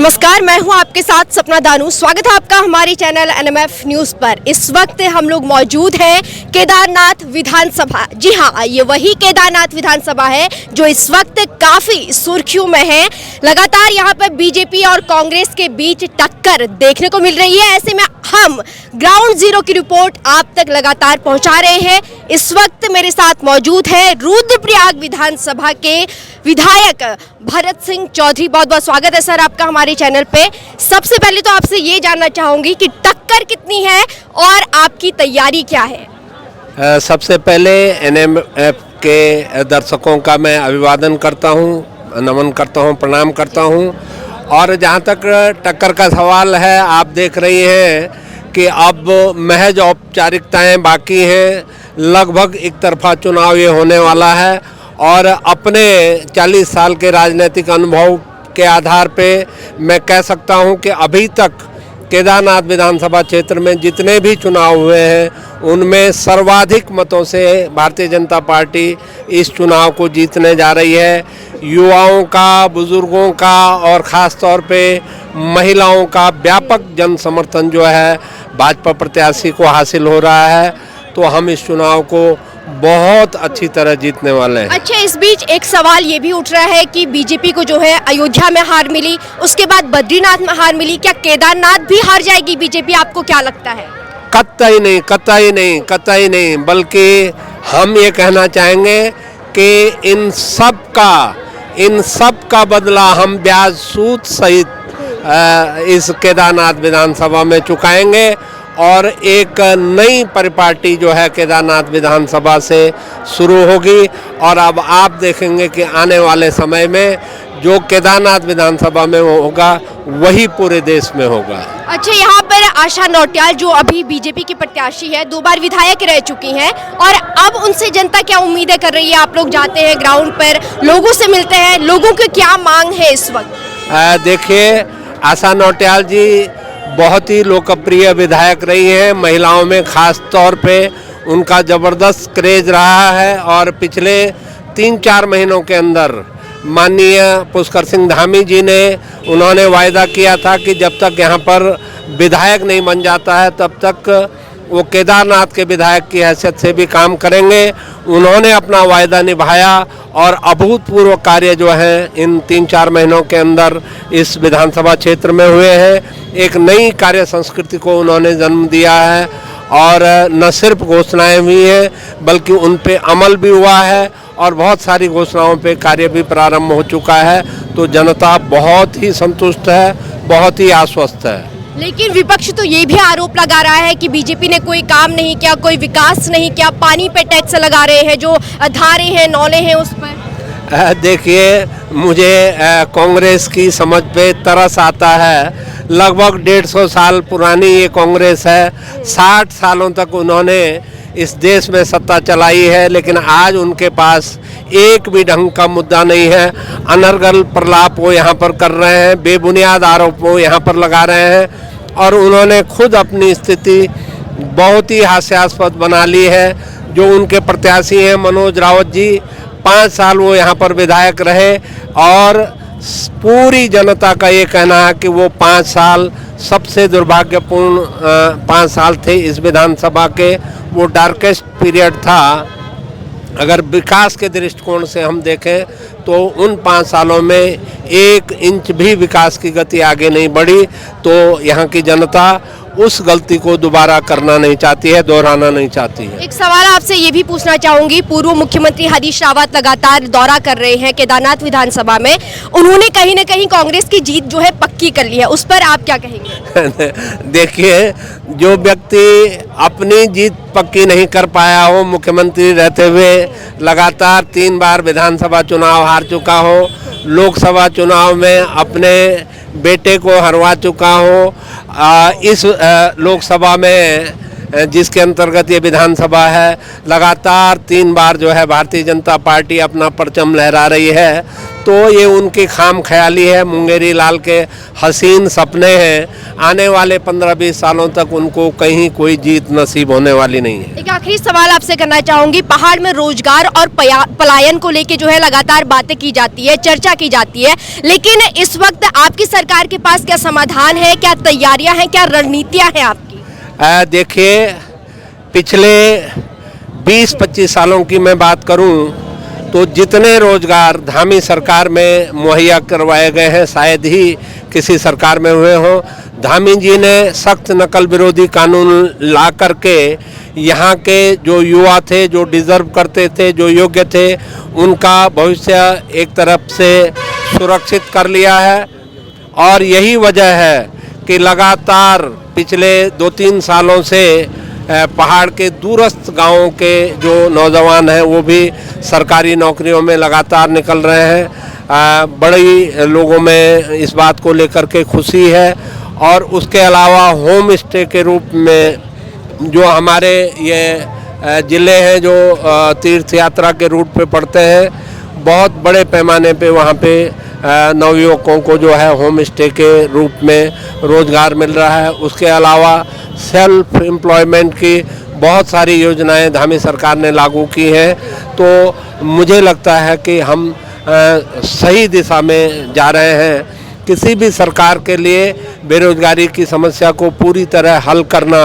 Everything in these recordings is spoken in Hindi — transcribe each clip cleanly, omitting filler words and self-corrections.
नमस्कार, मैं हूं आपके साथ सपना दानू। स्वागत है आपका हमारी चैनल एनएमएफ न्यूज पर। इस वक्त हम लोग मौजूद हैं केदारनाथ विधानसभा। जी हां, ये वही केदारनाथ विधानसभा है जो इस वक्त काफी सुर्खियों में है। लगातार यहां पर बीजेपी और कांग्रेस के बीच टक्कर देखने को मिल रही है। ऐसे में हम ग्राउंड जीरो की रिपोर्ट आप तक लगातार पहुंचा रहे हैं। इस वक्त मेरे साथ मौजूद है रुद्रप्रयाग विधानसभा के विधायक भरत सिंह चौधरी। बहुत बहुत स्वागत है सर आपका हमारे चैनल पे। सबसे पहले तो आपसे ये जानना चाहूंगी कि टक्कर कितनी है और आपकी तैयारी क्या है। सबसे पहले एनएमएफ के दर्शकों का मैं अभिवादन करता हूँ, नमन करता हूँ, प्रणाम करता हूँ। और जहाँ तक टक्कर का सवाल है, आप देख रही हैं कि अब महज औपचारिकताएं बाकी हैं। लगभग एक तरफा चुनाव ये होने वाला है और अपने 40 साल के राजनीतिक अनुभव के आधार पे मैं कह सकता हूं कि अभी तक केदारनाथ विधानसभा क्षेत्र में जितने भी चुनाव हुए हैं उनमें सर्वाधिक मतों से भारतीय जनता पार्टी इस चुनाव को जीतने जा रही है। युवाओं का, बुजुर्गों का और ख़ास तौर पे महिलाओं का व्यापक जन समर्थन जो है भाजपा प्रत्याशी को हासिल हो रहा है। तो हम इस चुनाव को बहुत अच्छी तरह जीतने वाले हैं। अच्छा, इस बीच एक सवाल ये भी उठ रहा है कि बीजेपी को जो है अयोध्या में हार मिली, उसके बाद बद्रीनाथ में हार मिली, क्या केदारनाथ भी हार जाएगी बीजेपी? आपको क्या लगता है? कतई नहीं, कतई नहीं, कतई नहीं। बल्कि हम ये कहना चाहेंगे कि इन सब का बदला हम ब्याज सूद सहित इस केदारनाथ विधानसभा में चुकाएंगे और एक नई परिपाटी जो है केदारनाथ विधानसभा से शुरू होगी। और अब आप देखेंगे कि आने वाले समय में जो केदारनाथ विधानसभा में होगा वही पूरे देश में होगा। अच्छा, यहाँ पर आशा नौटियाल जो अभी बीजेपी की प्रत्याशी है, 2 बार विधायक रह चुकी हैं और अब उनसे जनता क्या उम्मीदें कर रही है? आप लोग जाते हैं ग्राउंड पर, लोगों से मिलते हैं, लोगों की क्या मांग है इस वक्त? देखिए, आशा नौटियाल जी बहुत ही लोकप्रिय विधायक रही हैं। महिलाओं में खास तौर पे उनका ज़बरदस्त क्रेज रहा है और पिछले 3-4 महीनों के अंदर माननीय पुष्कर सिंह धामी जी ने उन्होंने वायदा किया था कि जब तक यहाँ पर विधायक नहीं बन जाता है तब तक वो केदारनाथ के विधायक की हैसियत से भी काम करेंगे। उन्होंने अपना वायदा निभाया और अभूतपूर्व कार्य जो हैं इन 3-4 महीनों के अंदर इस विधानसभा क्षेत्र में हुए हैं। एक नई कार्य संस्कृति को उन्होंने जन्म दिया है और न सिर्फ घोषणाएं हुई हैं बल्कि उन पे अमल भी हुआ है और बहुत सारी घोषणाओं पे कार्य भी प्रारंभ हो चुका है। तो जनता बहुत ही संतुष्ट है, बहुत ही आश्वस्त है। लेकिन विपक्ष तो ये भी आरोप लगा रहा है कि बीजेपी ने कोई काम नहीं किया, कोई विकास नहीं किया, पानी पे टैक्स लगा रहे हैं, जो धारे हैं, नौले हैं उस पर। देखिए, मुझे कांग्रेस की समझ पे तरस आता है। लगभग 150 साल पुरानी ये कांग्रेस है। 60 सालों तक उन्होंने इस देश में सत्ता चलाई है, लेकिन आज उनके पास एक भी ढंग का मुद्दा नहीं है। अनर्गल प्रलाप वो यहाँ पर कर रहे हैं, बेबुनियाद आरोप वो यहाँ पर लगा रहे हैं और उन्होंने खुद अपनी स्थिति बहुत ही हास्यास्पद बना ली है। जो उनके प्रत्याशी हैं मनोज रावत जी, 5 साल वो यहाँ पर विधायक रहे और पूरी जनता का ये कहना है कि वो 5 साल सबसे दुर्भाग्यपूर्ण 5 साल थे इस विधानसभा के। वो डार्केस्ट पीरियड था। अगर विकास के दृष्टिकोण से हम देखें तो उन 5 सालों में 1 इंच भी विकास की गति आगे नहीं बढ़ी। तो यहाँ की जनता उस गलती को दोबारा करना नहीं चाहती है, दोहराना नहीं चाहती है। एक सवाल आपसे ये भी पूछना चाहूंगी, पूर्व मुख्यमंत्री हरीश रावत लगातार दौरा कर रहे हैं केदारनाथ विधानसभा में। उन्होंने कहीं ना कहीं कांग्रेस की जीत जो है पक्की कर ली है, उस पर आप क्या कहेंगे? देखिए, जो व्यक्ति अपनी जीत पक्की नहीं कर पाया हो, मुख्यमंत्री रहते हुए लगातार 3 बार विधानसभा चुनाव हार चुका हो, लोकसभा चुनाव में अपने बेटे को हरवा चुका हो, इस लोकसभा में जिसके अंतर्गत ये विधानसभा है, लगातार 3 बार जो है भारतीय जनता पार्टी अपना परचम लहरा रही है, तो ये उनकी खाम ख्याली है, मुंगेरी लाल के हसीन सपने हैं। आने वाले 15-20 सालों तक उनको कहीं कोई जीत नसीब होने वाली नहीं है। एक आखिरी सवाल आपसे करना चाहूंगी, पहाड़ में रोजगार और पलायन को लेके जो है लगातार बातें की जाती है, चर्चा की जाती है, लेकिन इस वक्त आपकी सरकार के पास क्या समाधान है, क्या तैयारियां हैं, क्या रणनीतियां हैं आपकी? देखिए, पिछले 20-25 सालों की मैं बात करूं तो जितने रोजगार धामी सरकार में मुहैया करवाए गए हैं शायद ही किसी सरकार में हुए हों। धामी जी ने सख्त नकल विरोधी कानून ला करके यहाँ के जो युवा थे, जो डिज़र्व करते थे, जो योग्य थे, उनका भविष्य एक तरफ से सुरक्षित कर लिया है। और यही वजह है कि लगातार पिछले 2-3 सालों से पहाड़ के दूरस्थ गांवों के जो नौजवान हैं वो भी सरकारी नौकरियों में लगातार निकल रहे हैं। बड़ी लोगों में इस बात को लेकर के खुशी है। और उसके अलावा होम स्टे के रूप में जो हमारे ये ज़िले हैं जो तीर्थ यात्रा के रूट पे पड़ते हैं, बहुत बड़े पैमाने पे वहाँ पे नवयुवकों को जो है होम स्टे के रूप में रोज़गार मिल रहा है। उसके अलावा सेल्फ एम्प्लॉयमेंट की बहुत सारी योजनाएं धामी सरकार ने लागू की हैं। तो मुझे लगता है कि हम सही दिशा में जा रहे हैं। किसी भी सरकार के लिए बेरोजगारी की समस्या को पूरी तरह हल करना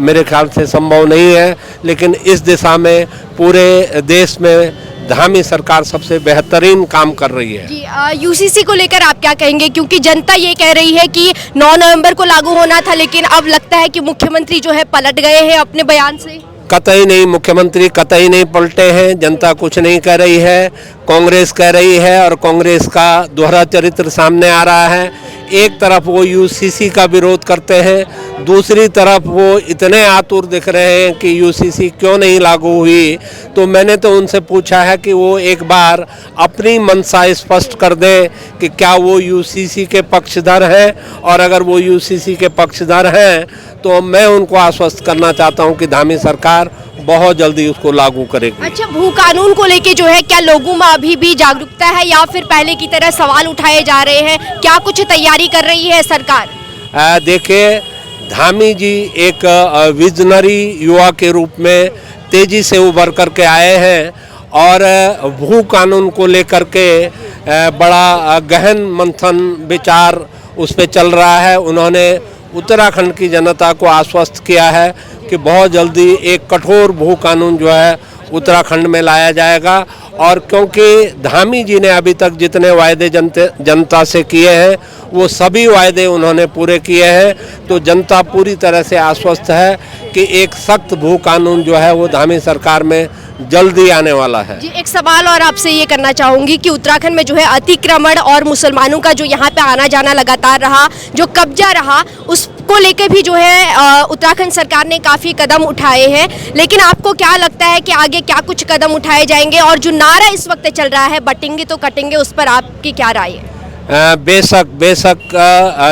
मेरे ख्याल से संभव नहीं है, लेकिन इस दिशा में पूरे देश में धामी सरकार सबसे बेहतरीन काम कर रही है। जी, यूसीसी को लेकर आप क्या कहेंगे, क्योंकि जनता ये कह रही है कि 9 नवंबर को लागू होना था, लेकिन अब लगता है कि मुख्यमंत्री जो है पलट गए हैं अपने बयान से। कतई नहीं, मुख्यमंत्री कतई नहीं पलटे हैं। जनता कुछ नहीं कह रही है, कांग्रेस कह रही है, और कांग्रेस का दोहरा चरित्र सामने आ रहा है। एक तरफ वो यूसीसी का विरोध करते हैं, दूसरी तरफ वो इतने आतुर दिख रहे हैं कि यूसीसी क्यों नहीं लागू हुई। तो मैंने तो उनसे पूछा है कि वो एक बार अपनी मंशा स्पष्ट कर दें कि क्या वो यूसीसी के पक्षधर हैं, और अगर वो यूसीसी के पक्षधर हैं तो मैं उनको आश्वस्त करना चाहता हूं कि धामी सरकार बहुत जल्दी उसको लागू करेगी। अच्छा, भू कानून को लेके जो है क्या लोगों में अभी भी जागरूकता है, या फिर पहले की तरह सवाल उठाए जा रहे हैं? क्या कुछ तैयारी कर रही है सरकार? देखिए, धामी जी एक विजनरी युवा के रूप में तेजी से उभर करके आए हैं, और भू कानून को लेकर के बड़ा गहन मंथन विचार उस पर चल रहा है। उन्होंने उत्तराखंड की जनता को आश्वस्त किया है कि बहुत जल्दी एक कठोर भू कानून जो है उत्तराखंड में लाया जाएगा। और क्योंकि धामी जी ने अभी तक जितने वायदे जनता से किए हैं वो सभी वायदे उन्होंने पूरे किए हैं, तो जनता पूरी तरह से आश्वस्त है कि एक सख्त भू कानून जो है वो धामी सरकार में जल्दी आने वाला है। जी, एक सवाल और आपसे ये करना चाहूँगी कि उत्तराखंड में जो है अतिक्रमण और मुसलमानों का जो यहाँ पे आना जाना लगातार रहा, जो कब्जा रहा, उसको लेकर भी जो है उत्तराखंड सरकार ने काफ़ी कदम उठाए हैं, लेकिन आपको क्या लगता है कि आगे क्या कुछ कदम उठाए जाएंगे? और जो नारा इस वक्त चल रहा है बटेंगे तो कटेंगे, उस पर आपकी क्या राय है? बेशक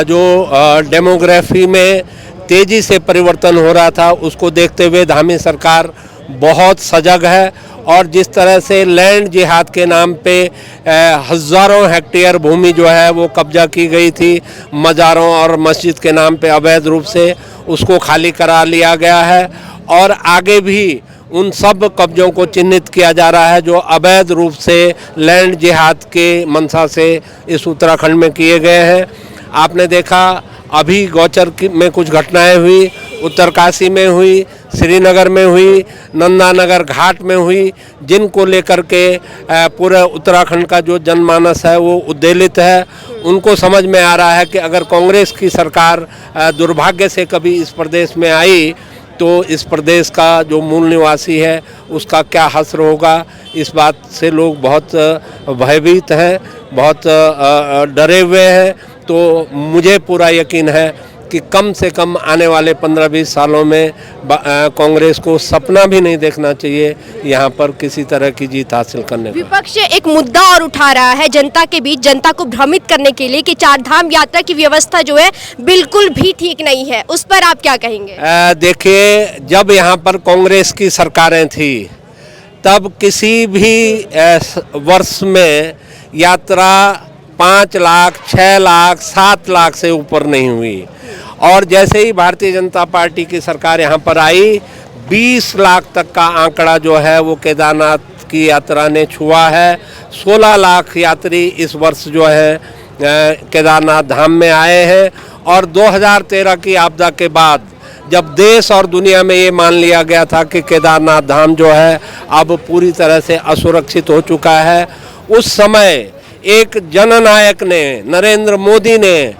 जो डेमोग्राफी में तेज़ी से परिवर्तन हो रहा था उसको देखते हुए धामी सरकार बहुत सजग है। और जिस तरह से लैंड जिहाद के नाम पे हज़ारों हेक्टेयर भूमि जो है वो कब्जा की गई थी, मज़ारों और मस्जिद के नाम पे अवैध रूप से उसको खाली करा लिया गया है। और आगे भी उन सब कब्जों को चिन्हित किया जा रहा है जो अवैध रूप से लैंड जिहाद के मंशा से इस उत्तराखंड में किए गए हैं। आपने देखा अभी गौचर में कुछ घटनाएं हुई, उत्तरकाशी में हुई, श्रीनगर में हुई, नंदानगर घाट में हुई, जिनको लेकर के पूरे उत्तराखंड का जो जनमानस है वो उद्वेलित है। उनको समझ में आ रहा है कि अगर कांग्रेस की सरकार दुर्भाग्य से कभी इस प्रदेश में आई तो इस प्रदेश का जो मूल निवासी है उसका क्या हश्र होगा। इस बात से लोग बहुत भयभीत हैं, बहुत डरे हुए हैं। तो मुझे पूरा यकीन है कि कम से कम आने वाले 15-20 सालों में कांग्रेस को सपना भी नहीं देखना चाहिए यहाँ पर किसी तरह की जीत हासिल करने का। विपक्ष एक मुद्दा और उठा रहा है जनता के बीच, जनता को भ्रमित करने के लिए कि चार धाम यात्रा की व्यवस्था जो है बिल्कुल भी ठीक नहीं है, उस पर आप क्या कहेंगे? देखिए, जब यहाँ पर कांग्रेस की सरकारें थी तब किसी भी वर्ष में यात्रा 5 लाख, 6 लाख, 7 लाख से ऊपर नहीं हुई। और जैसे ही भारतीय जनता पार्टी की सरकार यहाँ पर आई, 20 लाख तक का आंकड़ा जो है वो केदारनाथ की यात्रा ने छुआ है। 16 लाख यात्री इस वर्ष जो है केदारनाथ धाम में आए हैं। और 2013 की आपदा के बाद जब देश और दुनिया में ये मान लिया गया था कि केदारनाथ धाम जो है अब पूरी तरह से असुरक्षित हो चुका है, उस समय एक जननायक ने, नरेंद्र मोदी ने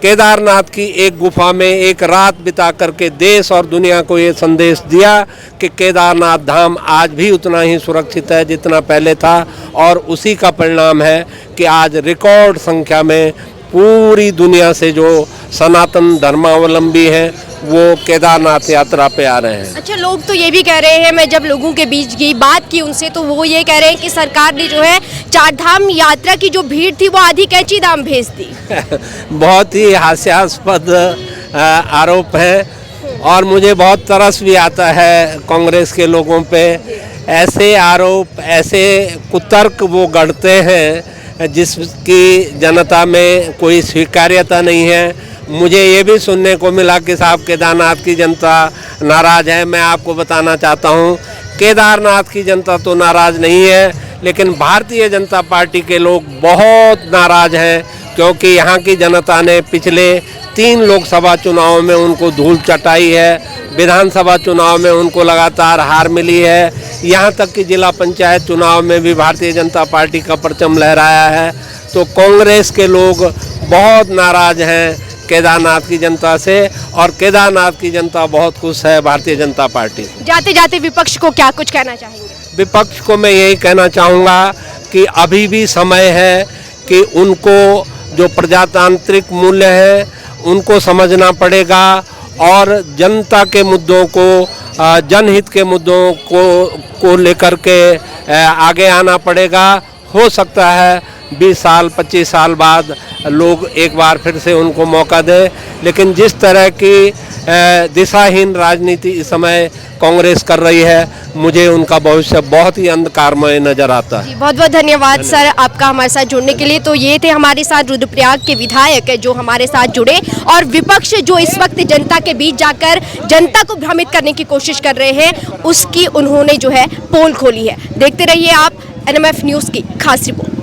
केदारनाथ की एक गुफा में एक रात बिता करके देश और दुनिया को ये संदेश दिया कि केदारनाथ धाम आज भी उतना ही सुरक्षित है जितना पहले था। और उसी का परिणाम है कि आज रिकॉर्ड संख्या में पूरी दुनिया से जो सनातन धर्मावलंबी हैं वो केदारनाथ यात्रा पे आ रहे हैं। अच्छा, लोग तो ये भी कह रहे हैं, मैं जब लोगों के बीच की बात की उनसे तो वो ये कह रहे हैं कि सरकार ने जो है चार धाम यात्रा की जो भीड़ थी वो आधी कैंची दाम भेज दी। बहुत ही हास्यास्पद आरोप है और मुझे बहुत तरस भी आता है कांग्रेस के लोगों पे। ऐसे आरोप, ऐसे कुतर्क वो गढ़ते हैं जिसकी जनता में कोई स्वीकार्यता नहीं है। मुझे ये भी सुनने को मिला कि साहब केदारनाथ की जनता नाराज़ है। मैं आपको बताना चाहता हूँ, केदारनाथ की जनता तो नाराज़ नहीं है, लेकिन भारतीय जनता पार्टी के लोग बहुत नाराज़ हैं क्योंकि यहाँ की जनता ने पिछले 3 लोकसभा चुनावों में उनको धूल चटाई है, विधानसभा चुनाव में उनको लगातार हार मिली है, यहाँ तक कि जिला पंचायत चुनाव में भी भारतीय जनता पार्टी का परचम लहराया है। तो कांग्रेस के लोग बहुत नाराज़ हैं केदारनाथ की जनता से और केदारनाथ की जनता बहुत खुश है भारतीय जनता पार्टी से। जाते जाते विपक्ष को क्या कुछ कहना चाहेंगे? विपक्ष को मैं यही कहना चाहूँगा कि अभी भी समय है कि उनको जो प्रजातांत्रिक मूल्य है उनको समझना पड़ेगा और जनता के मुद्दों को, जनहित के मुद्दों को लेकर के आगे आना पड़ेगा। हो सकता है 20 साल 25 साल बाद लोग एक बार फिर से उनको मौका दें, लेकिन जिस तरह की दिशाहीन राजनीति इस समय कांग्रेस कर रही है, मुझे उनका भविष्य बहुत ही अंधकारमय नजर आता है। बहुत बहुत धन्यवाद सर आपका हमारे साथ जुड़ने के लिए। तो ये थे हमारे साथ रुद्रप्रयाग के विधायक जो हमारे साथ जुड़े और विपक्ष जो इस वक्त जनता के बीच जाकर जनता को भ्रमित करने की कोशिश कर रहे हैं उसकी उन्होंने जो है पोल खोली है। देखते रहिए आप NMF न्यूज़ की खास रिपोर्ट।